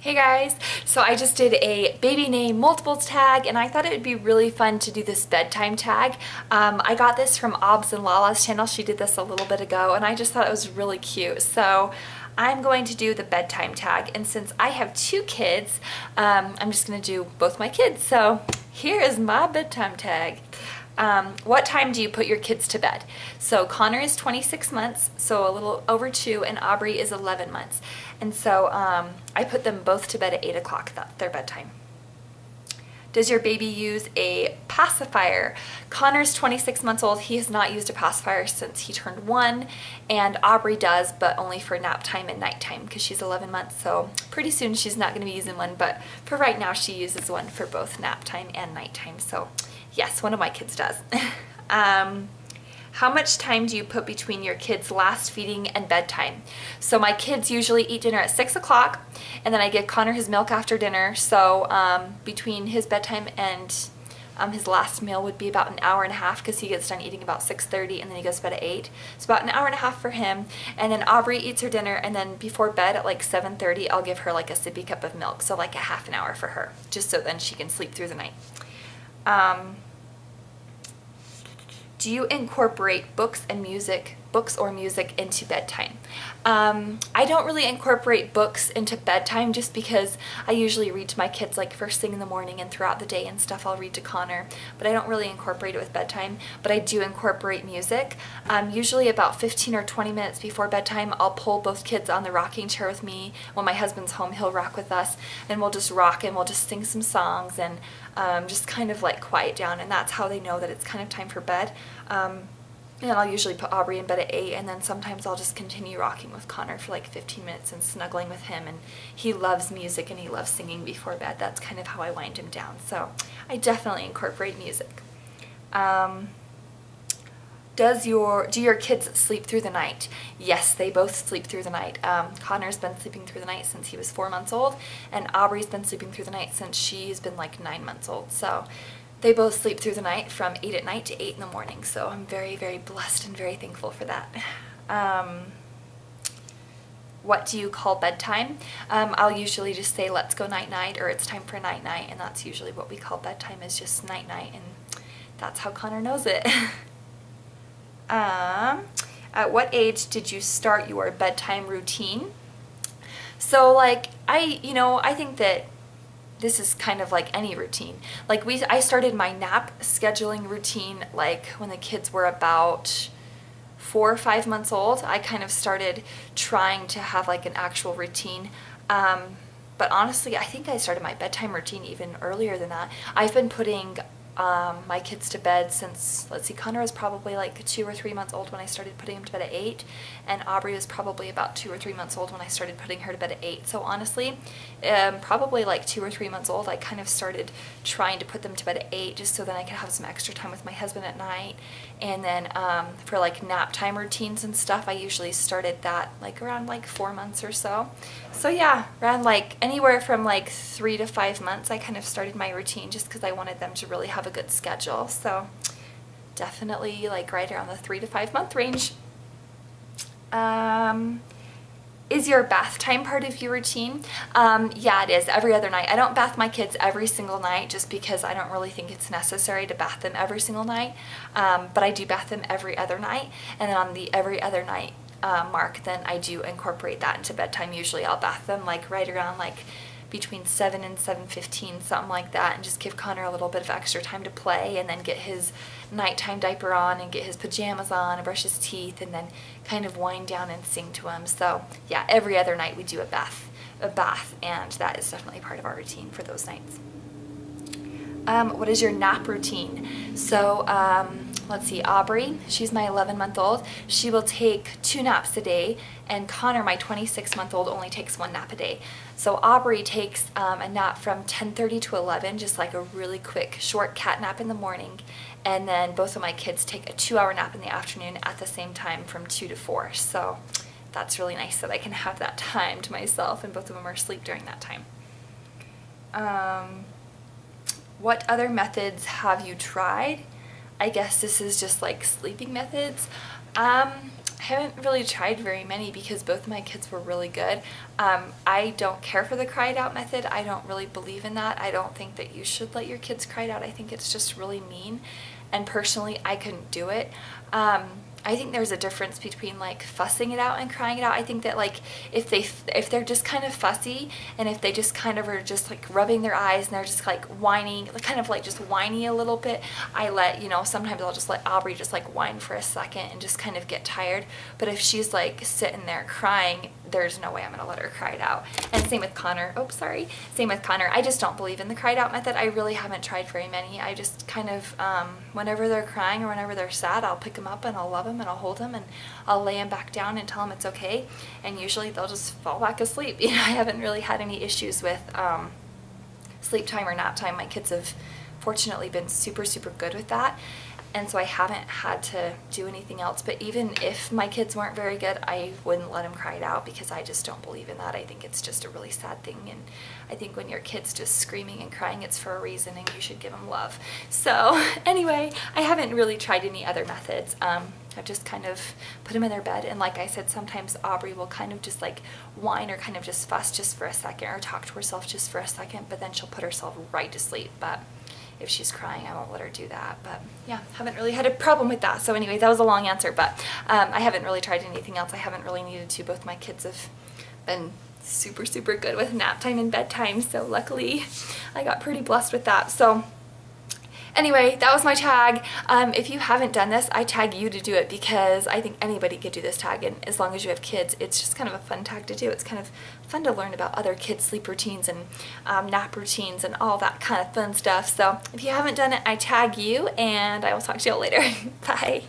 Hey guys, so I just did a baby name multiples tag and I thought it would be really fun to do this bedtime tag. I got this from obbsandlalas channel. She did this a little bit ago and I just thought it was really cute. So I'm going to do the bedtime tag, and since I have two kids, I'm just going to do both my kids. So here is my bedtime tag. What time do you put your kids to bed? So Connor is 26 months, so a little over 2, and Aubrey is 11 months. And so I put them both to bed at 8 o'clock, that's their bedtime. Does your baby use a pacifier? Connor's 26 months old. He has not used a pacifier since he turned 1, and Aubrey does, but only for nap time and nighttime because she's 11 months. So pretty soon she's not going to be using one, but for right now she uses one for both nap time and nighttime. So yes, one of my kids does. How much time do you put between your kids' last feeding and bedtime? So my kids usually eat dinner at 6 o'clock, and then I give Connor his milk after dinner. So between his bedtime and his last meal would be about an hour and a half because he gets done eating about 6:30 and then he goes to bed at 8. So about an hour and a half for him. And then Aubrey eats her dinner, and then before bed at like 7:30 I'll give her like a sippy cup of milk. So like a half an hour for her, just so then she can sleep through the night. Do you incorporate books or music into bedtime? I don't really incorporate books into bedtime just because I usually read to my kids like first thing in the morning and throughout the day and stuff. I'll read to Connor, but I don't really incorporate it with bedtime. But I do incorporate music. Usually about 15 or 20 minutes before bedtime, I'll pull both kids on the rocking chair with me. When my husband's home, he'll rock with us, and we'll just rock and we'll just sing some songs and just kind of like quiet down, and that's how they know that it's kind of time for bed. And I'll usually put Aubrey in bed at 8, and then sometimes I'll just continue rocking with Connor for like 15 minutes and snuggling with him, and he loves music and he loves singing before bed. That's kind of how I wind him down. So I definitely incorporate music. Do your kids sleep through the night? Yes, they both sleep through the night. Connor's been sleeping through the night since he was 4 months old, and Aubrey's been sleeping through the night since she's been like 9 months old. So they both sleep through the night from 8 at night to 8 in the morning. So I'm very, very blessed and very thankful for that. What do you call bedtime? I'll usually just say let's go night-night, or it's time for night-night, and that's usually what we call bedtime, is just night-night, and that's how Connor knows it. At what age did you start your bedtime routine? So like I think that this is kind of like any routine. Like I started my nap scheduling routine like when the kids were about 4 or 5 months old. I kind of started trying to have like an actual routine. But honestly, I think I started my bedtime routine even earlier than that. I've been putting my kids to bed since, let's see, Connor was probably like 2 or 3 months old when I started putting him to bed at 8, and Aubrey was probably about 2 or 3 months old when I started putting her to bed at 8. So honestly, probably like 2 or 3 months old, I kind of started trying to put them to bed at 8 just so then I could have some extra time with my husband at night. And then for like nap time routines and stuff, I usually started that like around like 4 months or so. So yeah, around like anywhere from like 3 to 5 months, I kind of started my routine just because I wanted them to really have a good schedule. So definitely like right around the 3 to 5 month range. Is your bath time part of your routine? Yeah, it is. Every other night. I don't bath my kids every single night just because I don't really think it's necessary to bath them every single night. But I do bath them every other night, and then on the every other night mark, then I do incorporate that into bedtime. Usually I'll bath them like right around like between 7 and 7:15, something like that, and just give Connor a little bit of extra time to play, and then get his nighttime diaper on and get his pajamas on and brush his teeth, and then kind of wind down and sing to him. So yeah, every other night we do a bath, and that is definitely part of our routine for those nights. What is your nap routine? So let's see, Aubrey, she's my 11-month-old. She will take 2 naps a day, and Connor, my 26-month-old, only takes 1 nap a day. So Aubrey takes a nap from 10:30 to 11, just like a really quick short cat nap in the morning, and then both of my kids take a 2-hour nap in the afternoon at the same time from 2 to 4. So that's really nice that I can have that time to myself, and both of them are asleep during that time. What other methods have you tried? I guess this is just like sleeping methods. I haven't really tried very many because both my kids were really good. I don't care for the cry it out method. I don't really believe in that. I don't think that you should let your kids cry it out. I think it's just really mean. And personally, I couldn't do it. I think there's a difference between like fussing it out and crying it out. I think that like if they're just kind of fussy, and if they just kind of are just like rubbing their eyes and they're just like whining, kind of like just whiny a little bit, I let, you know, sometimes I'll just let Aubrey just like whine for a second and just kind of get tired. But if she's like sitting there crying, there's no way I'm gonna let her cry it out. And same with Connor. Oh, sorry. Same with Connor. I just don't believe in the cry it out method. I really haven't tried very many. I just kind of, whenever they're crying or whenever they're sad, I'll pick them up and I'll love them and I'll hold them and I'll lay them back down and tell them it's okay. And usually they'll just fall back asleep. You know, I haven't really had any issues with sleep time or nap time. My kids have fortunately been super, super good with that. And so I haven't had to do anything else. But even if my kids weren't very good, I wouldn't let them cry it out because I just don't believe in that. I think it's just a really sad thing. And I think when your kid's just screaming and crying, it's for a reason and you should give them love. So anyway, I haven't really tried any other methods. I've just kind of put them in their bed. And like I said, sometimes Aubrey will kind of just like whine or kind of just fuss just for a second or talk to herself just for a second. But then she'll put herself right to sleep. But if she's crying, I won't let her do that. But yeah, haven't really had a problem with that. So anyway, that was a long answer, but I haven't really tried anything else. I haven't really needed to. Both my kids have been super, super good with nap time and bedtime. So luckily I got pretty blessed with that. So anyway, that was my tag. If you haven't done this, I tag you to do it because I think anybody could do this tag, and as long as you have kids, it's just kind of a fun tag to do. It's kind of fun to learn about other kids' sleep routines and nap routines and all that kind of fun stuff. So if you haven't done it, I tag you, and I will talk to you all later. Bye.